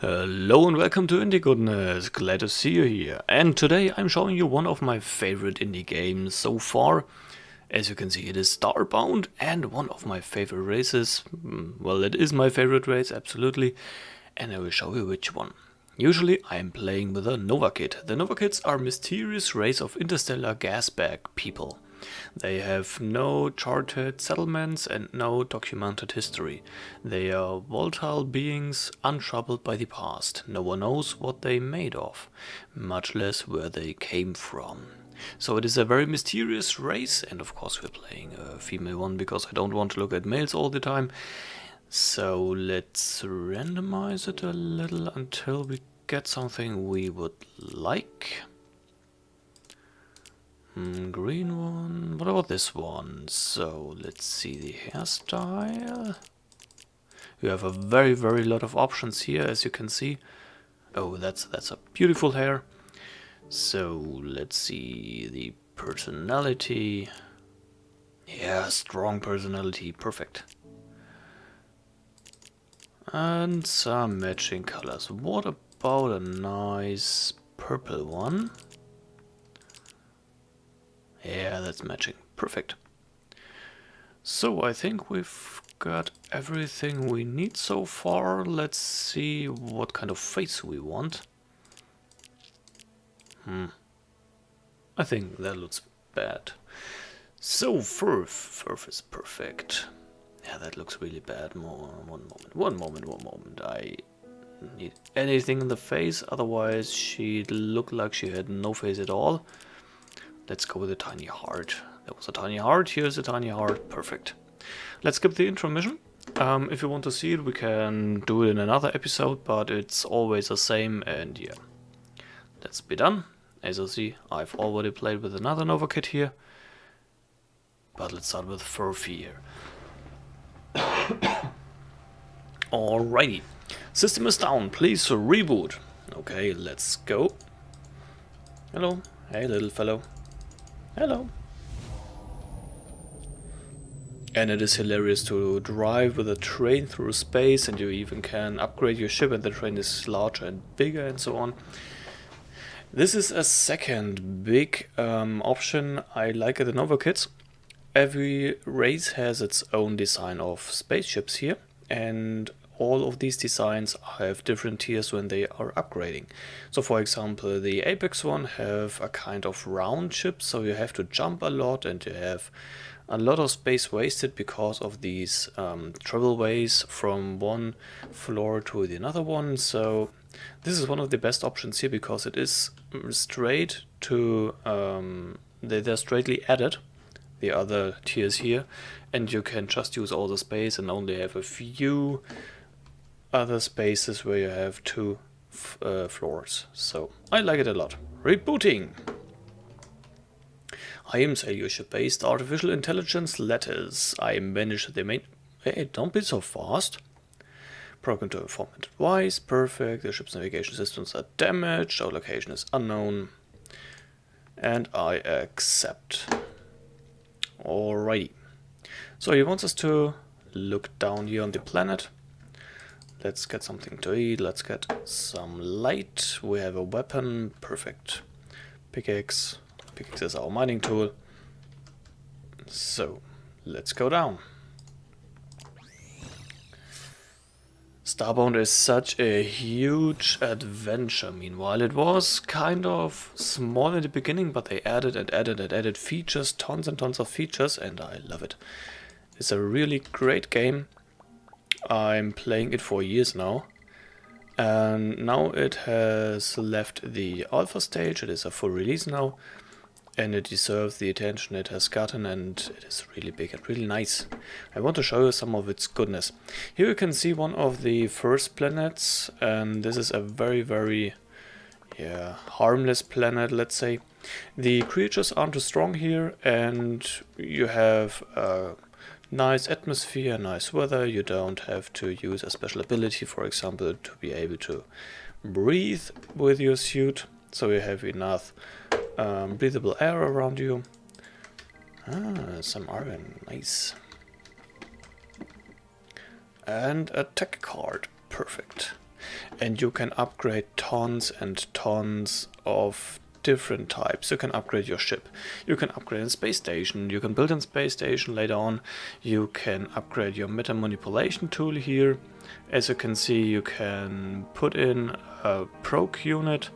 Hello and welcome to IndieGoodness, glad to see you here. And today I'm showing you one of my favorite indie games so far. As you can see, it is Starbound and one of my favorite races. Well, it is my favorite race, absolutely. And I will show you which one. Usually I am playing with a Nova Kid. The Nova Kids are a mysterious race of interstellar gas bag people. They have no charted settlements and no documented history. They are volatile beings, untroubled by the past. No one knows what they made of, much less where they came from. So it is a very mysterious race, and of course we're playing a female one because I don't want to look at males all the time. So let's randomize it a little until we get something we would like. Green one. What about this one? So let's see the hairstyle. You have a very lot of options here, as you can see. Oh, that's a beautiful hair. So let's see the personality. Yeah, strong personality, perfect. And some matching colors. What about a nice purple one? Yeah, that's matching. Perfect. So I think we've got everything we need so far. Let's see what kind of face we want. I think that looks bad. So Furf is perfect. Yeah, that looks really bad. One moment. I need anything in the face, otherwise she'd look like she had no face at all. Let's go with a tiny heart. There was a tiny heart, here's a tiny heart, perfect. Let's skip the intermission. If you want to see it, we can do it in another episode, but it's always the same, and yeah. Let's be done. As you see, I've already played with another Nova Kit here. But let's start with Furfear. Alrighty. System is down, please reboot. Okay, let's go. Hello. Hey, little fellow. Hello. And it is hilarious to drive with a train through space, and you even can upgrade your ship and the train is larger and bigger and so on. This is a second big option I like at the Nova Kits. Every race has its own design of spaceships here, and all of these designs have different tiers when they are upgrading. So for example, the Apex one have a kind of round ship, so you have to jump a lot and you have a lot of space wasted because of these travelways from one floor to the another one. So this is one of the best options here because it is straight to, they're straightly added, the other tiers here, and you can just use all the space and only have a few other spaces where you have two floors. So I like it a lot. Rebooting. I am Salyusha-based artificial intelligence letters. I manage the main... Hey, don't be so fast. Program to inform advice. Perfect. The ship's navigation systems are damaged. Our location is unknown. And I accept. Alrighty. So he wants us to look down here on the planet. Let's get something to eat, let's get some light. We have a weapon, perfect. Pickaxe. Pickaxe is our mining tool. So, let's go down. Starbound is such a huge adventure. Meanwhile, it was kind of small in the beginning, but they added features, tons and tons of features, and I love it. It's a really great game. I'm playing it for years now, and now it has left the alpha stage. It is a full release now, and it deserves the attention it has gotten, and it is really big and really nice. I want to show you some of its goodness. Here you can see one of the first planets, and this is a very harmless planet, let's say. The creatures aren't too strong here, and you have nice atmosphere, nice weather. You don't have to use a special ability, for example, to be able to breathe with your suit. So you have enough breathable air around you. Some iron, nice. And a tech card, perfect. and you can upgrade tons and tons of different types. You can upgrade your ship, you can upgrade a space station, you can build a space station later on, you can upgrade your meta manipulation tool here. As you can see, you can put in a proc unit.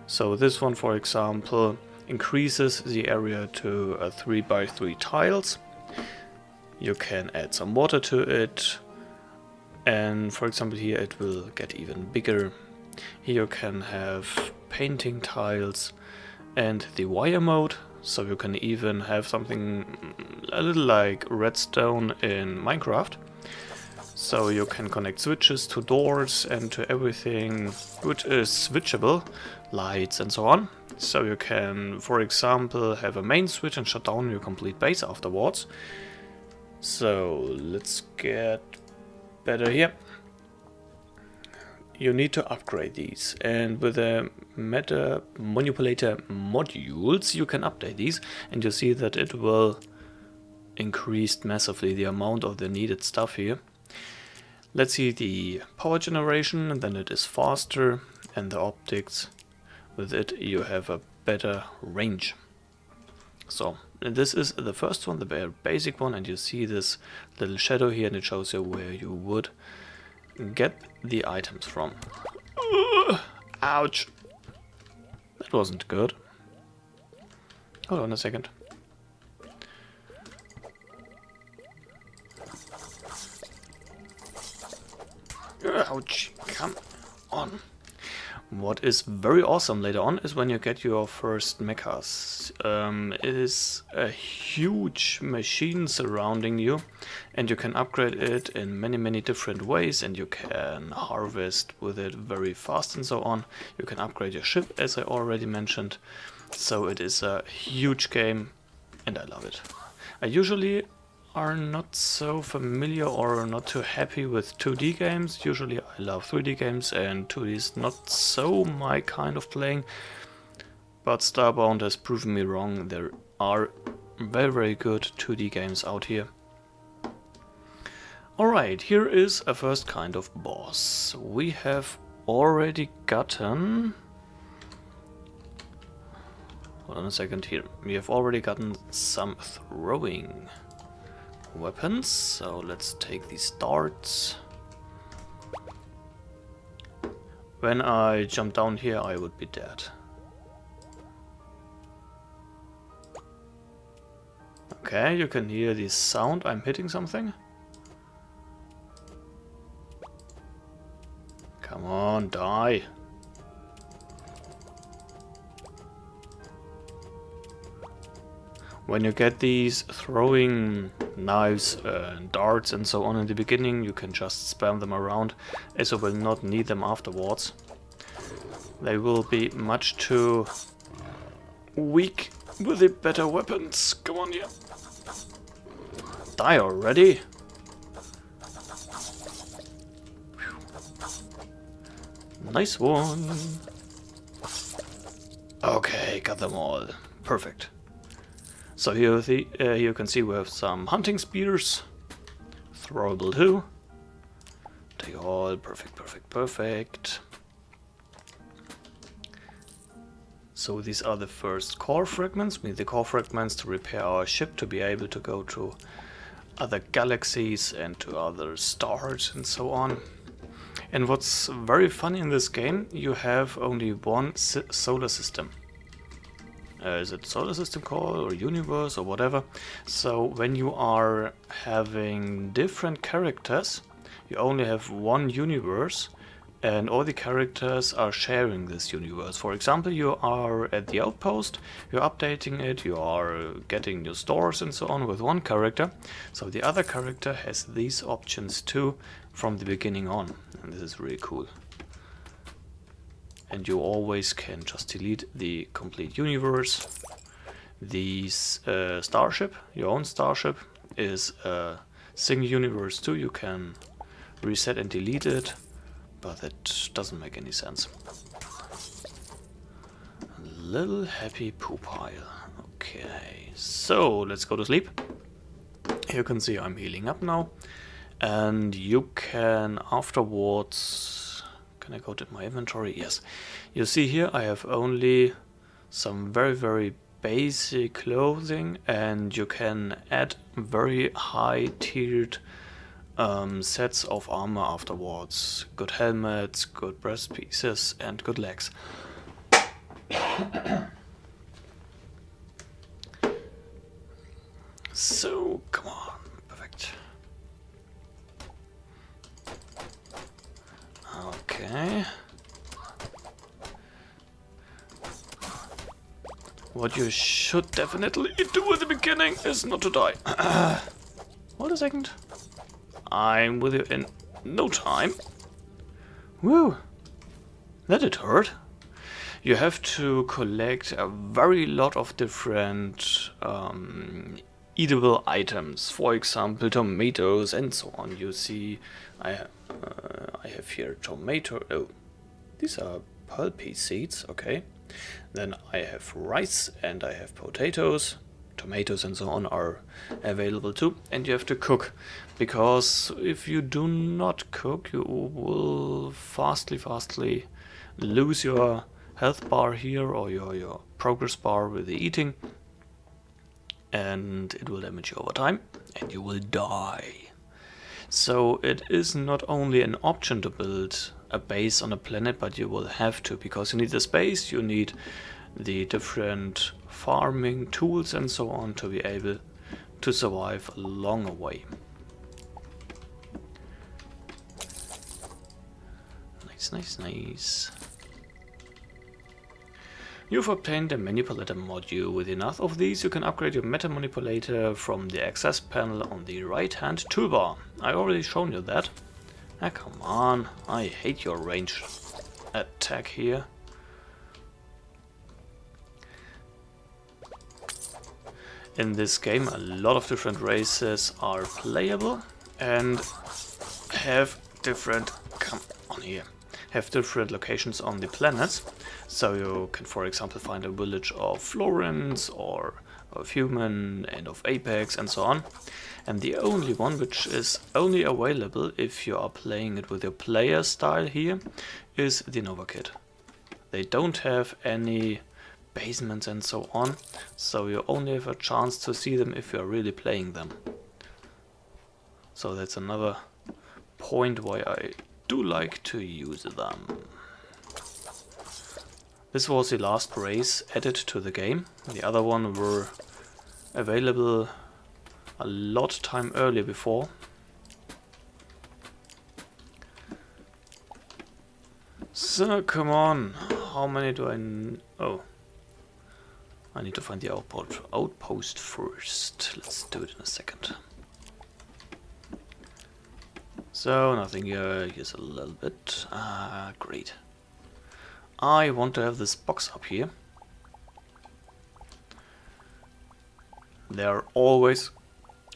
So this one, for example, increases the area to 3x3 tiles. You can add some water to it, and for example here it will get even bigger. Here you can have painting tiles and the wire mode, so you can even have something a little like redstone in Minecraft. So you can connect switches to doors and to everything which is switchable, lights and so on. So you can, for example, have a main switch and shut down your complete base afterwards. So let's get better here. You need to upgrade these, and with the meta manipulator modules you can update these, and you see that it will increase massively the amount of the needed stuff here. Let's see the power generation, and then it is faster, and the optics, with it you have a better range. So this is the first one, the very basic one, and you see this little shadow here, and it shows you where you would get the items from. Ouch! That wasn't good. Hold on a second. Ouch! Come on. What is very awesome later on is when you get your first mechas. It is a huge machine surrounding you, and you can upgrade it in many different ways, and you can harvest with it very fast and so on. You can upgrade your ship, as I already mentioned. So it is a huge game, and I love it. I usually are not so familiar or not too happy with 2D games. Usually I love 3D games, and 2D is not so my kind of playing. But Starbound has proven me wrong. There are very good 2D games out here. Alright, here is a first kind of boss. We have already gotten... Hold on a second here. We have already gotten some throwing weapons, so let's take these darts. When I jump down here I would be dead. Okay, you can hear the sound, I'm hitting something. Come on, die. When you get these throwing knives and darts and so on in the beginning, you can just spam them around, as you will not need them afterwards. They will be much too weak with the better weapons. Come on, yeah. Die already. Nice one. Okay, got them all. Perfect. So here you can see we have some hunting spears, throwable too. Take all, perfect. So these are the first core fragments. We need the core fragments to repair our ship, to be able to go to other galaxies and to other stars and so on. And what's very funny in this game, you have only one solar system. Is it solar system call or universe or whatever? So when you are having different characters, you only have one universe, and all the characters are sharing this universe. For example, you are at the Outpost, you're updating it, you are getting new stores and so on with one character. So the other character has these options too from the beginning on, and this is really cool. And you always can just delete the complete universe. This starship, your own starship, is a single universe too. You can reset and delete it, but that doesn't make any sense. A little happy poo pile. Okay, so let's go to sleep. You can see I'm healing up now, and you can afterwards Can I go to my inventory? Yes. You see here I have only some very basic clothing, and you can add very high tiered sets of armor afterwards. Good helmets, good breast pieces, and good legs. So, come on, perfect. Okay. What you should definitely do at the beginning is not to die. Hold a second. I'm with you in no time. Woo! That did hurt. You have to collect a very lot of different eatable items. For example, tomatoes and so on. You see, I have here tomato. Oh, these are pulpy seeds. Okay. Then I have rice and I have potatoes. Tomatoes and so on are available too. And you have to cook, because if you do not cook, you will fastly lose your health bar here, or your progress bar with the eating, and it will damage you over time and you will die. So it is not only an option to build a base on a planet, but you will have to, because you need the space, you need the different farming tools and so on to be able to survive along a way. Nice. You've obtained a manipulator module. With enough of these, you can upgrade your meta manipulator from the access panel on the right hand toolbar. I already shown you that. Ah, come on, I hate your range attack here. In this game, a lot of different races are playable and have different locations on the planets. So you can, for example, find a village of Florence, or of Human, and of Apex, and so on. And the only one which is only available if you are playing it with your player style here is the Nova Kit. They don't have any basements and so on, so you only have a chance to see them if you are really playing them. So that's another point why I do like to use them. This was the last race added to the game. The other one were available a lot time earlier before. So come on, how many do I oh, I need to find the outpost first. Let's do it in a second. So nothing here, here's a little bit. Great. I want to have this box up here. There are always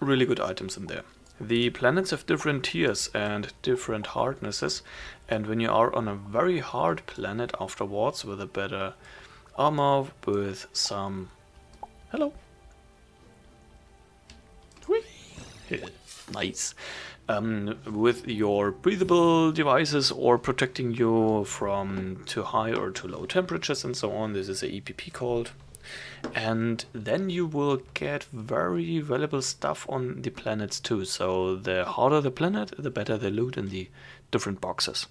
really good items in there. The planets have different tiers and different hardnesses, and when you are on a very hard planet afterwards with a better armor, with some... Hello! Whee! Nice. With your breathable devices, or protecting you from too high or too low temperatures and so on. This is a EPP called. And then you will get very valuable stuff on the planets too. So the harder the planet, the better the loot in the different boxes.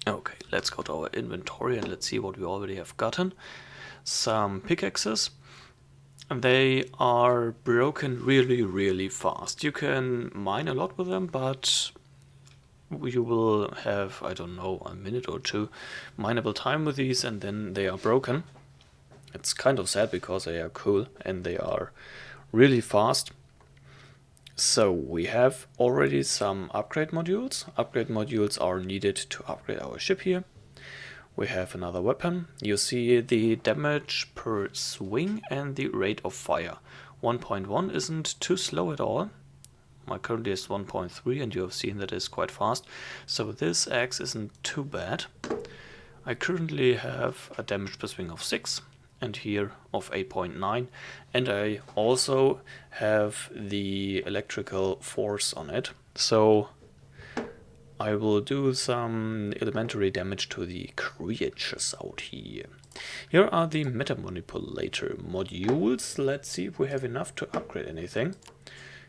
Okay, let's go to our inventory and let's see what we already have gotten. Some pickaxes. They are broken really fast. You can mine a lot with them, but you will have, I don't know, a minute or two mineable time with these, and then they are broken. It's kind of sad because they are cool and they are really fast. So we have already some upgrade modules. Upgrade modules are needed to upgrade our ship here. We have another weapon. You see the damage per swing and the rate of fire. 1.1 isn't too slow at all. My currently is 1.3 and you have seen that it's quite fast. So this axe isn't too bad. I currently have a damage per swing of 6 and here of 8.9, and I also have the electrical force on it. So I will do some elementary damage to the creatures out here. Here are the meta manipulator modules. Let's see if we have enough to upgrade anything.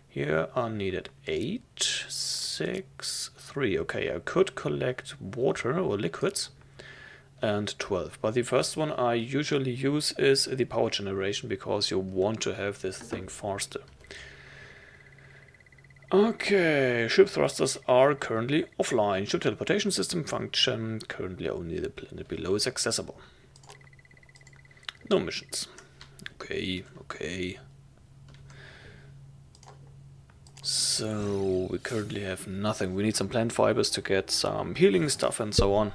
Here are needed 8, 6, 3. Okay, I could collect water or liquids. And 12. But the first one I usually use is the power generation, because you want to have this thing faster. Okay, ship thrusters are currently offline. Ship teleportation system function. Currently only the planet below is accessible. No missions. Okay, okay. So we currently have nothing. We need some plant fibers to get some healing stuff and so on.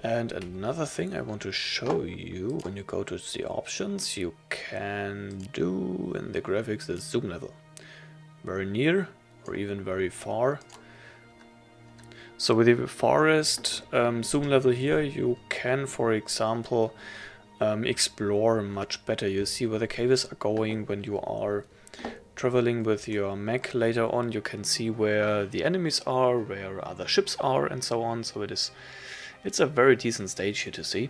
And another thing I want to show you, when you go to the options, you can do in the graphics the zoom level. Very near or even very far. So with the farthest zoom level here, you can, for example, explore much better. You see where the caves are going when you are traveling with your mech. Later on you can see where the enemies are, where other ships are and so on. So it's a very decent stage here to see.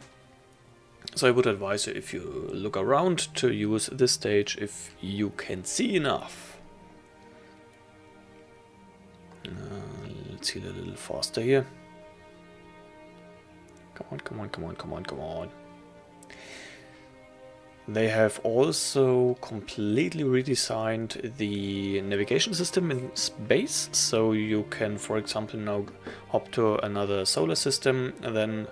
So I would advise you, if you look around, to use this stage if you can see enough. Let's heal a little faster here. Come on, come on, come on, come on, come on. They have also completely redesigned the navigation system in space, so you can, for example, now hop to another solar system and then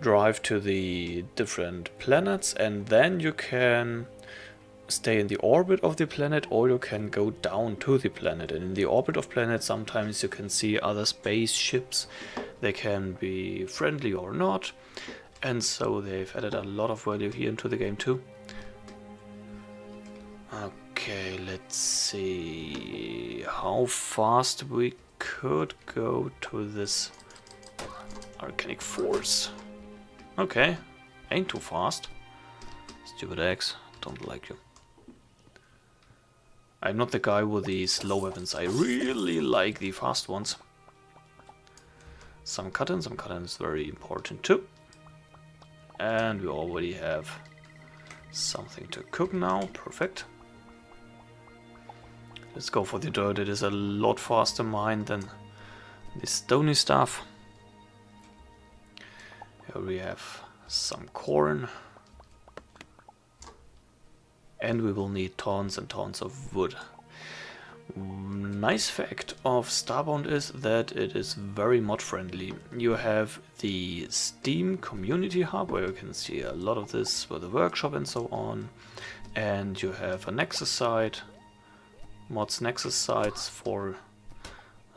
drive to the different planets, and then you can stay in the orbit of the planet, or you can go down to the planet. And in the orbit of planets, sometimes you can see other spaceships. They can be friendly or not. And so they've added a lot of value here into the game too. Okay, let's see how fast we could go to this arcanic force. Okay, ain't too fast. Stupid eggs, don't like you. I'm not the guy with the slow weapons, I really like the fast ones. Some cotton is very important too. And we already have something to cook now. Perfect. Let's go for the dirt. It is a lot faster mine than the stony stuff. Here we have some corn. And we will need tons and tons of wood. Nice fact of Starbound is that it is very mod friendly. You have the Steam community hub, where you can see a lot of this with the workshop and so on, and you have a Nexus site, mods Nexus sites for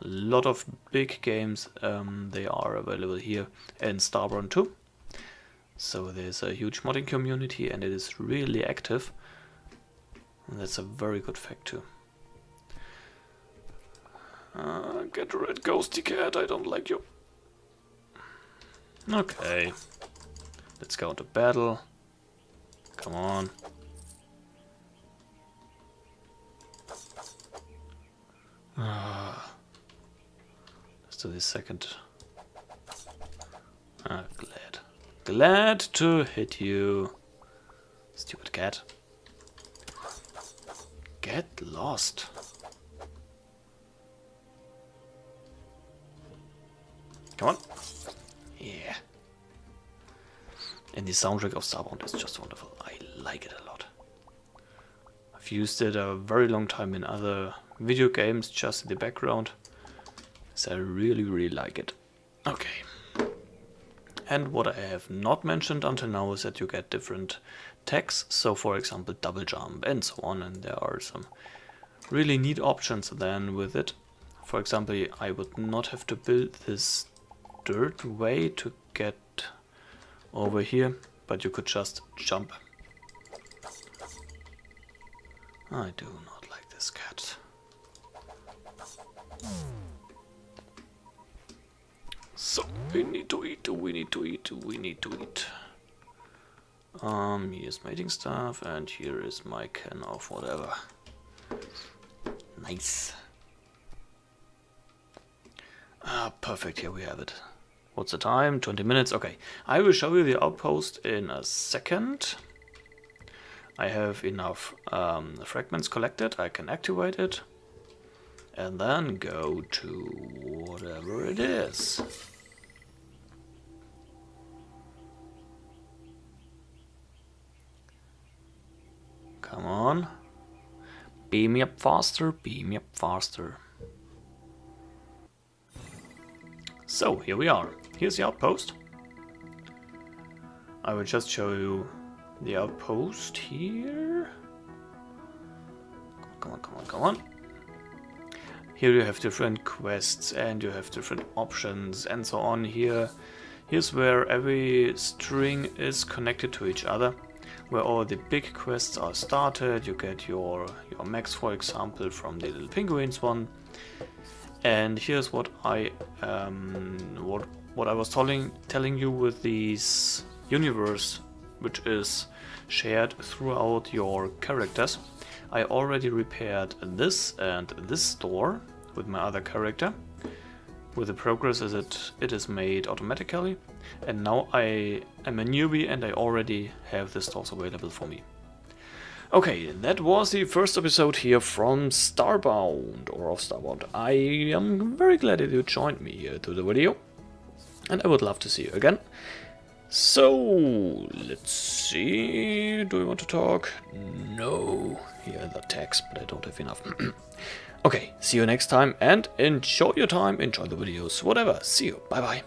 a lot of big games. They are available here in Starbound too. So there's a huge modding community and it is really active, and that's a very good fact too. Get rid, ghosty cat, I don't like you. Okay. Let's go into battle. Come on. Let's do this second. Glad. Glad to hit you. Stupid cat. Get lost. Come on. Yeah. And the soundtrack of Starbound is just wonderful. I like it a lot. I've used it a very long time in other video games, just in the background. So I really, really like it. Okay. And what I have not mentioned until now is that you get different tags. So for example, double jump and so on. And there are some really neat options then with it. For example, I would not have to build this dirt way to get over here, but you could just jump. I do not like this cat. So we need to eat, we need to eat, we need to eat. Here's mating stuff, and here is my can of whatever. Nice. Ah, perfect, here we have it. What's the time? 20 minutes, okay. I will show you the outpost in a second. I have enough fragments collected, I can activate it. And then go to whatever it is. Come on. Beam me up faster, beam me up faster. So, here we are. Here's the outpost. I will just show you the outpost here. Come on, come on, come on. Here you have different quests and you have different options and so on. Here's where every string is connected to each other. Where all the big quests are started. You get your max, for example, from the little penguins one. And here's what I was telling you with this universe, which is shared throughout your characters. I already repaired this and this store with my other character. With the progress as it is made automatically. And now I am a newbie and I already have the stores available for me. Okay, that was the first episode here from Starbound, or of Starbound. I am very glad that you joined me here to the video. And I would love to see you again. So, let's see, do you want to talk? No, here are the text, but I don't have enough. Okay, see you next time and enjoy your time, enjoy the videos, whatever. See you, bye bye.